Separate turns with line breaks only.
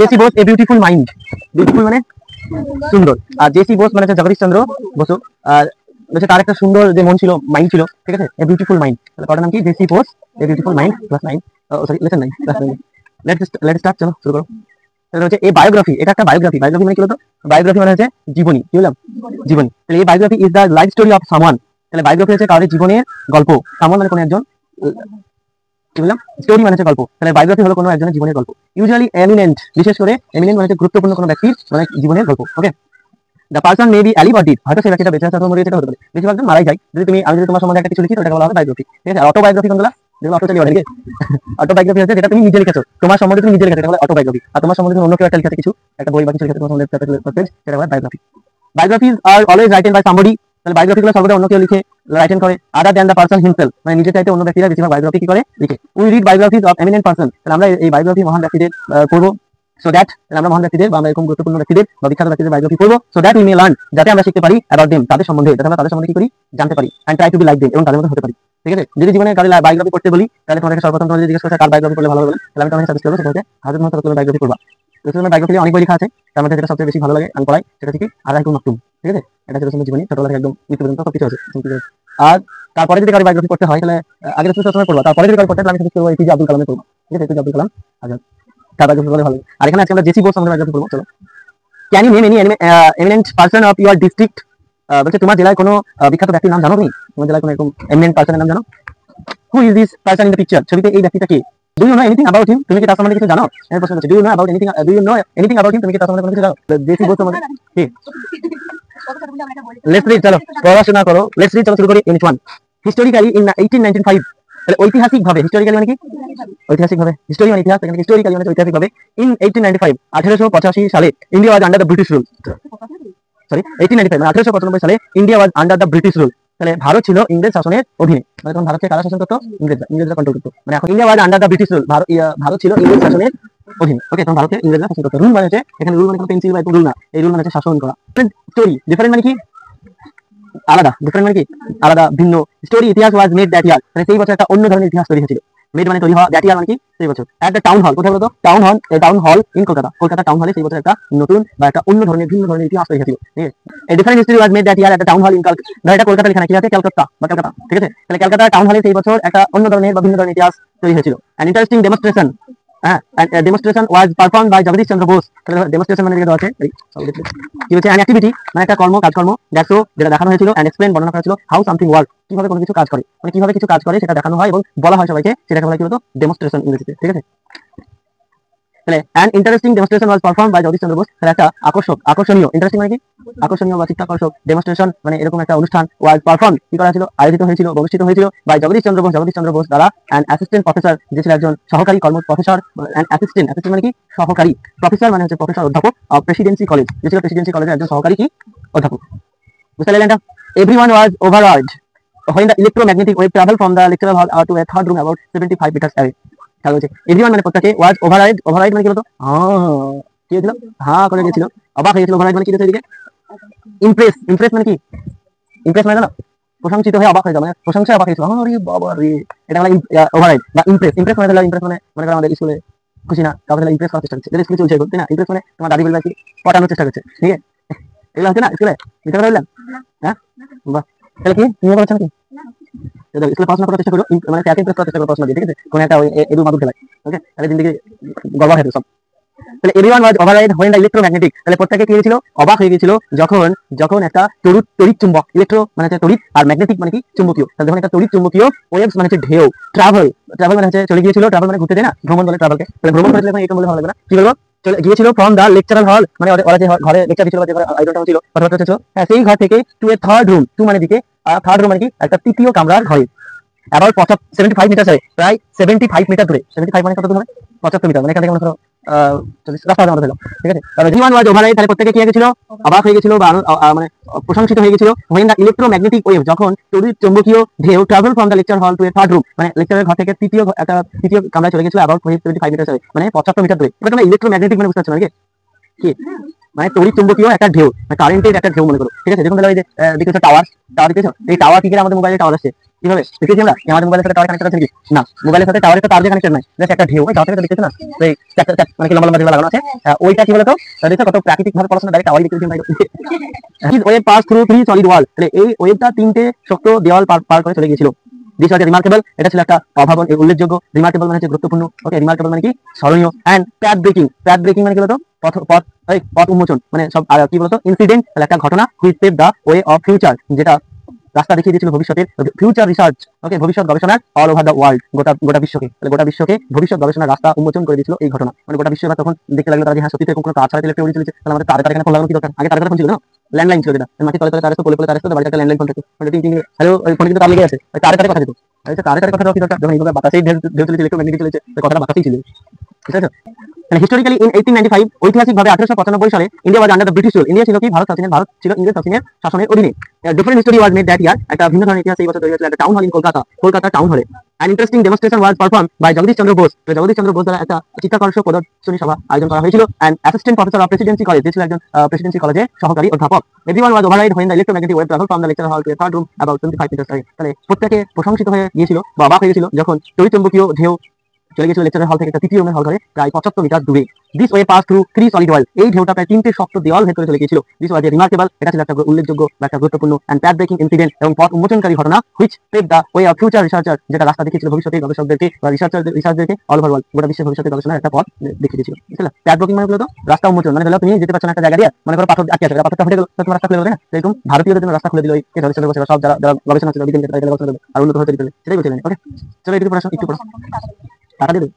JC Bose a beautiful mind, beautiful মানে সুন্দর, আর JC Bose মানে হচ্ছে জগদীশ চন্দ্র বসু, আর হচ্ছে তার একটা সুন্দর যে মন ছিল, মাইন্ড ছিল, ঠিক আছে, এ বিউটিফুল মাইন্ড। তাহলে পড়ার নাম কি? J C Bose a beautiful mind class 9, sorry lesson 9 class 9। Let's start, চলো শুরু করো। তাহলে হচ্ছে এই বায়োগ্রাফি, এটা একটা বায়োগ্রাফি। বায়োগ্রাফি মানে কি বলতো? বায়োগ্রাফি মানে হচ্ছে জীবনী, কি বললাম? জীবনী। তাহলে এই biography is the life story of someone. তাহলে বায়োগ্রাফি হচ্ছে কারোর জীবনের গল্প। সামওয়ান মানে কোনো একজন, কি বললাম? স্টোরি মানে হচ্ছে গল্প। তাহলে বায়োগ্রাফি হলো কোনো একজনের জীবনের গল্প। ইউজুয়ালি এমিনেন্ট, বিশেষ করে এমিনেন্ট মানে হচ্ছে গুরুত্বপূর্ণ কোনো ব্যক্তির মানে জীবনের গল্প। Okay, the person may be alive or dead, হয়তো সেই ব্যক্তিটা বেঁচে আছে অথবা মরে যেতে হতে পারে। বেশিরভাগ মারাই যায়। যদি তুমি, আমি যদি তোমার সম্বন্ধে একটা কিছু লিখি, ওটাকে বলা হবে বায়োগ্রাফি, ঠিক আছে। অটোবায়োগ্রাফি কোনগুলো? যেগুলো অটো চালিয়ে ঠিক আছে। অটোবায়োগ্রাফি হচ্ছে যেটা তুমি নিজে লিখেছো, তোমার সম্বন্ধে তুমি নিজে লিখেছো, এটা বলে অটোবায়োগ্রাফি। আর তোমার সম্বন্ধে তুমি অন্য কেউ একটা লিখেছে কিছু, একটা বই বা কিছু লিখেছে তোমার সম্বন্ধে, সেটা বলে biography. Biographies are always written by somebody. তাহলে বায়োগ্রাফি গুলো সর্বদা অন্য কেউ লিখে, রাইটেন করে, other than the person himself, মানে নিজে চাইতে অন্য ব্যক্তিরা বেশিরভাগ বায়োগ্রাফি কি করে? লিখে। We read biographies of eminent person, তাহলে আমরা এই বায়োগ্রাফি মহান ব্যক্তিদের পড়বো। সো দ্যাট, আমরা মহান ব্যক্তিদের বা আমরা এরকম গুরুত্বপূর্ণ ব্যক্তিদের বা বিখ্যাত ব্যক্তিদের বায়োগ্রাফি পড়বো। So that we may learn, যাতে আমরা শিখতে পারি অ্যাবাউট দেম, তাদের সম্বন্ধে, যাতে আমরা তাদের সম্বন্ধে কি করি? জানতে পারি। And try to be like them, এবং তাদের মতো হতে পারি, ঠিক আছে। যদি জীবনে কারো বায়োগ্রাফি পড়তে বলি, তাহলে তোমাকে সর্বপ্রথম তোমাকে জিজ্ঞেস করতে কার বায়োগ্রাফি পড়লে ভালো হবে, তাহলে আমি তোমাকে সাজেস্ট করবো সেটা হচ্ছে হযরত মুহাম্মদ সাল্লাল্লাহু আলাইহি ওয়াসাল্লামের বায়োগ্রাফি পড়বা। রাসূলের বায়োগ্রাফি অনেক বই লেখা আছে, তার মধ্যে যেটা সবচেয়ে বেশি ভালো লাগে আমি পড়াই, সেটা হচ্ছে কি আলাইকুম মাকতুম, ঠিক আছে। এটা হচ্ছে রাসূলের জীবনী, ছোটবেলা থেকে একদম মৃত্যু পর্যন্ত সবকিছু আছে। আর তারপরে যদি কারো বায়োগ্রাফি পড়তে হয়, তাহলে আগে রাসূল সাল্লাল্লাহু আলাইহি ওয়াসাল্লাম পড়বা, তারপরে যদি কারো পড়তে হয়, তাহলে আমি সাজেস্ট করবো এপিজে আব্দুল কালামের পড়বা, ঠিক আছে। এপিজে আব্দুল কালাম আজাদ, তার বায়োগ্রাফি পড়লে ভালো। আর এখানে আজকে আমরা জেসি বোস সম্বন্ধে বায়োগ্রাফি পড়বো। চলো, can you name any eminent person of your district? বলছে তোমার জেলায় কোনো বিখ্যাত ব্যক্তির নাম জানো তুমি? তোমার জেলায় কোনো এরকম এমিনেন্ট পারসনের নাম জানো? Who is this person in the picture? ছবিতে এই ব্যক্তিটা কে? Do you know anything about him? তুমি কি তার সম্বন্ধে কিছু জানো? এর প্রশ্ন হচ্ছে do you know about anything, do you know anything about him? তুমি কি তার সম্বন্ধে কোনো কিছু জানো? জেসি বোস সম্বন্ধে কি? লেটস রিড, চলো পড়াশোনা করো। লেটস রিড, চলো শুরু করি। Unit 1, historically in 1895। তাহলে ঐতিহাসিকভাবে, হিস্টোরিক্যালি মানে কি? ঐতিহাসিকভাবে, হিস্টোরি মানে ইতিহাস, এখানে হিস্টোরিক্যালি মানে ঐতিহাসিকভাবে। ইন 1895, 1885 সালে India was under the British rule. Sorry, 1895 মানে 1895 সালে India was under the British rule. তাহলে ভারত ছিল ইংরেজ শাসনের অধীনে। মানে তখন ভারতকে কারা শাসন করতো? ইংরেজরা কন্ট্রোল করতো। মানে এখন India was under the British rule, Bharat ছিল ইংরেজ শাসনের অধীনে। ওকে, তখন ভারতকে ইংরেজরা শাসন করতো। রুল মানে হচ্ছে, এখানে রুল মানে কোনো পেন্সিল বা রুল না, এই রুল মানে হচ্ছে শাসন করা। স্টোরি ডিফারেন্ট মানে কি? আলাদা। ডিফারেন্ট মানে কি? আলাদা, ভিন্ন। স্টোরি, ইতিহাস ওয়াজ মেড দ্যাট ইয়ার, মানে সেই বছর একটা অন্য ধরনের ইতিহাস তৈরি হয়েছিল। মেড মানে তৈরি হওয়া, দ্যাট ইয়ার মানে কি? সেই বছর। একটা টাউন হল, কোথায় বলতো? Town hall in Kolkata. Kolkata town হলে সেই বছর একটা নতুন বা একটা অন্য ধরনের, ভিন্ন ধরনের ইতিহাস তৈরি হয়েছিল, ঠিক আছে। এই different history was made that year একটা টাউন হল ইন কলকাতা। ধর এটা কলকাতা লেখা, কি আছে? ক্যালকাটা বা ক্যালকাটা, ঠিক আছে। তাহলে ক্যালকাটা টাউন হলে সেই বছর একটা অন্য ধরনের বা ভিন্ন ধরনের ইতিহাস তৈরি হয়েছিল। অ্যান ইন্টারেস্টিং ডেমনস্ট্রেশন, হ্যাঁ, demonstration was performed by Jagadish Chandra Bose. তাহলে ডেমনস্ট্রেশন মানে দেওয়া আছে কি হচ্ছে? অ্যান অ্যাক্টিভিটি মানে একটা কর্ম, কাজকর্ম, দ্যাটস যেটা দেখানো হয়েছিল, অ্যান্ড এক্সপ্লেন বর্ণনা করা হয়েছিল, হাউ সামথিং ওয়ার্ক, কিভাবে কোনো কিছু কাজ করে, মানে কিভাবে কিছু কাজ করে সেটা দেখানো হয় এবং বলা হয় সবাইকে, সেটাকে বলা কি বলতো? ডেমনস্ট্রেশন ইংরেজিতে, ঠিক আছে। তাহলে an interesting demonstration was performed by Jagadish Chandra Bose. তাহলে একটা আকর্ষণীয়, ইন্টারেস্টিং মানে কি? আকর্ষণীয় বা চিত্তাকর্ষক, ডেমনস্ট্রেশন মানে এরকম একটা অনুষ্ঠান, ওয়াজ পারফর্ম কি করা হয়েছিল? আয়োজিত হয়েছিল, অনুষ্ঠিত হয়েছিল, বাই জগদীশ চন্দ্র বোস দ্বারা। অ্যান্ড অ্যাসিস্ট্যান্ট প্রফেসর, যে ছিল একজন সহকারী প্রফেসর। অ্যান্ড অ্যাসিস্ট্যান্ট মানে কি? সহকারী। প্রফেসর মানে হচ্ছে প্রফেসর, অধ্যাপক। প্রেসিডেন্সি কলেজ, যে ছিল প্রেসিডেন্সি কলেজের একজন সহকারী কি? অধ্যাপক। বুঝতে পারলেন? Everyone was overawed when the electromagnetic wave traveled from the lecturer hall to a third room about 75 meters away. খেয়াল হচ্ছে এভরিওয়ান মানে প্রত্যেকে, ওয়াজ ওভাররাইড, ওভাররাইড মানে কি বলতো? কি হয়েছিল? করে গেছিল, অবাক হয়ে গেছিল। ওভাররাইড মানে কি হচ্ছে? এদিকে ইমপ্রেস মানে কি? ইমপ্রেস মানে জানো? প্রশংসিত হয়ে অবাক হয়ে যাওয়া, মানে প্রশংসায় অবাক হয়েছিল। আরে বাবা রে, এটা মানে ওভাররাইড বা ইমপ্রেস। ইমপ্রেস মানে মনে করো আমাদের স্কুলে খুশি না, কাউকে ইমপ্রেস করার চেষ্টা করছে, যেটা স্কুলে চলছে, তাই না? ইমপ্রেস মানে তোমার দাদি বলবে কি পটানোর চেষ্টা করছে, ঠিক আছে। এগুলো হচ্ছে না স্কুলে, বুঝতে পারলেন? হ্যাঁ, বাহ। তাহলে কি তুমি বলছো নাকি? স্কুলে পড়াশোনা করার চেষ্টা করো, মানে ট্যাকে ইমপ্রেস করার চেষ্টা করো পড়াশোনা দিয়ে, ঠিক আছে। কোনো একটা এদু মাদুর খেলায়, ওকে। তাহলে জিন্দেগি গড়বড় হয়ে সব। তাহলে everyone was override when the electromagnetic, তাহলে প্রত্যেকে কি হয়েছিল? অবাক হয়ে গিয়েছিল যখন একটা তড়িৎ চুম্বক, ইলেকট্রো মানে হচ্ছে তড়িৎ, আর ম্যাগনেটিক মানে কি? চুম্বকীয়। তাহলে যখন একটা তড়িৎ চুম্বকীয় ওয়েভস মানে হচ্ছে ঢেউ, ট্রাভেল মানে হচ্ছে চলে গিয়েছিল, ট্রাভেল মানে ঘুরতে, তাই না? ভ্রমণ বলে ট্রাভেলকে। তাহলে ভ্রমণ করেছিল, এখন এরকম বলে ভালো লাগবে না, কি বলবো? চলে গিয়েছিল ফ্রম দা লেকচারাল হল, মানে ওরা যে ঘরে লেকচার দিচ্ছিল, যে আয়োজনটা হচ্ছিল, কথাবার্তা হচ্ছিল, হ্যাঁ, সেই ঘর থেকে টু এ থার্ড রুম, টু মানে দিকে, আর থার্ড রুম মানে কি? একটা তৃতীয় কামরার ঘরে। অ্যাবাউট 75 মিটার, প্রায় 75 মিটার দূরে। 75 মানে কত দূর? 75 মিটার, মানে এখান থেকে মনে করো রাস্তা আমাদের হলো, ঠিক আছে। তাহলে এভরিওয়ান ওয়াজ ওভাররাইড, তাহলে প্রত্যেকে কি হয়ে গেছিল? অবাক হয়ে গেছিল বা মানে প্রশংসিত হয়ে গেছিল। when the electromagnetic wave, যখন তড়িৎ চুম্বকীয় ঢেউ travel from the lecture hall to a third room, মানে লেকচারের ঘর থেকে তৃতীয় কামরায় চলে গেছিল, about 75 মিটার, মানে 75 মিটার দূরে। এবার তোমরা ইলেকট্রোম্যাগনেটিক মানে বুঝতে পারছো নাকি? কি মানে? তড়িৎ চুম্বকীয় একটা ঢেউ, মানে কারেন্টের একটা ঢেউ মনে করো, ঠিক আছে। দেখুন তাহলে ওই যে দেখেছো টাওয়ার দেখেছো, এই টাওয়ার কি করে? আমাদের মোবাইলে টাওয়ার আসছে, কিভাবে দেখেছি আমরা আমাদের মোবাইলের সাথে টাওয়ার কানেক্ট আছে নাকি? না, মোবাইলের সাথে টাওয়ারের তো তার দিয়ে কানেক্টেড নাই, জাস্ট একটা ঢেউ, ওই টাওয়ার থেকে দেখতেছ না, তো এই মানে কি লম্বা লম্বা ঢেউ লাগানো আছে, ওইটা কি বলতো, দেখো কত প্রাকৃতিক ভাবে পড়াশোনা ডাইরেক্ট টাওয়ারই দেখতেছি আমরা। ওয়েভ পাস থ্রু 3 সলিড ওয়াল, তাহলে এই ওয়েভটা 3টে শক্ত দেওয়াল পার করে চলে গিয়েছিল। দিস ওয়াজ রিমার্কেবল, এটা ছিল একটা অভাবনীয় উল্লেখযোগ্য। রিমার্কেবল মানে হচ্ছে গুরুত্বপূর্ণ, ওকে, রিমার্কেবল মানে কি স্মরণীয়। And path breaking, path breaking মানে কি বলতো, পথ উন্মোচন, মানে সব কি বলতো ইনসিডেন্ট, তাহলে একটা ঘটনা, which pave the way of future, যেটা রাস্তা দেখিয়ে দিয়েছিল ভবিষ্যতের, ফিউচার রিসার্চ, ওকে, ভবিষ্যৎ গবেষণার অল ওভার দ্য ওয়ার্ল্ড, গোটা বিশ্বকে, তাহলে গোটা বিশ্বকে ভবিষ্যৎ গবেষণার রাস্তা উন্মোচন করে দিয়েছিল এই ঘটনা। মানে গোটা বিশ্ব তখন দেখতে লাগলো তারা যে হ্যাঁ সত্যি এরকম কোনো তার ছাড়া ইলেকট্রিক উড়ে চলেছে, তাহলে আমাদের তার এখানে ফোন লাগানো কি দরকার, আগে তার ফোন ছিল না, ল্যান্ডলাইন ছিল, যেটা মাটি তলে তলে তার আসতো, পলে তার আসতো, বাড়িতে একটা ল্যান্ডলাইন ফোন থাকতো, হ্যালো ওই ফোনে কিন্তু তার লেগে আছে, ওই তারে কথা দিত, তারে কথা কি দরকার, যখন এইভাবে বাতাসেই ঢেউ চলেছে, ইলেকট্রোম্যাগনেটিক চলেছে, কথাটা বাতাসেই ছিল, ঠিক আছে। হিস্টোরিক্যালি ইন 1895, ঐতিহাসিকভাবে 1895 সালে India was under the British rule, India ছিল কি ভারত ছিল ইংরেজ শাসনের শাসনের অধীনে। Different history was made that year, একটা ভিন্ন ধরনের ইতিহাস এই বছর তৈরি হয়েছিল একটা town hall in Kolkata town হলে। An interesting demonstration was performed by Jagadish Chandra Bose, তো জগদীশ চন্দ্র বোস দ্বারা একটা চিত্তাকর্ষক প্রদর্শনী সভা আয়োজন করা হয়েছিল। and assistant professor of presidency college, যে ছিল একজন প্রেসিডেন্সি কলেজে সহকারী অধ্যাপক। everyone was overawed when the electromagnetic wave traveled from the lecture hall to a third room about 25 meters away, তাহলে প্রত্যেকে প্রশংসিত হয়ে গিয়েছিল বা অবাক হয়ে গিয়েছিল যখন তড়িৎচুম্বকীয় ঢেউ চলে গেছিল লেকচারের হল থেকে একটা তৃতীয় রুমের হল ঘরে প্রায় 75 মিটার দূরে। This way pass through 3 solid wall, এই ঢেউটা প্রায় 3টে শক্ত দেওয়াল ভেতরে চলে গিয়েছিল। দিস ওয়াজ রিমার্কেবল, এটা ছিল একটা উল্লেখযোগ্য বা একটা গুরুত্বপূর্ণ এন্ড প্যাথ ব্রেকিং ইনসিডেন্ট, এবং পথ উন্মোচনকারী ঘটনা, which pave the way of future researcher, যেটা রাস্তা দেখিয়েছিল ভবিষ্যতের গবেষকদেরকে বা রিসার্চদেরকে অল ওভার ওয়ার্ল্ড, গোটা বিশ্বের ভবিষ্যতের গবেষণার একটা পথ দেখিয়ে দিয়েছিল। বুঝলে প্যাথ ব্রেকিং মানে হলো রাস্তা উন্মোচন, মানে ধরো তুমি যেতে পারছো না একটা জায়গা দিয়ে, মনে করো পাথর আটকে আছে, পাথরটা হয়ে গেল, তোমার রাস্তা খুলে গেল না, এরকম ভারতীয়দের জন্য রাস্তা খুলে দিল এই জগদীশ চন্দ্র বোস, সব যারা গবেষণা ছিল বিজ্ঞান ক্ষেত্রে গবেষণা আর উন্নত হতে দিতে, সেটাই বলছিলেন। ওকে, চলো একটু পড়াশোনা একটু পড়াশোনা টাকা দিয়ে দেবো।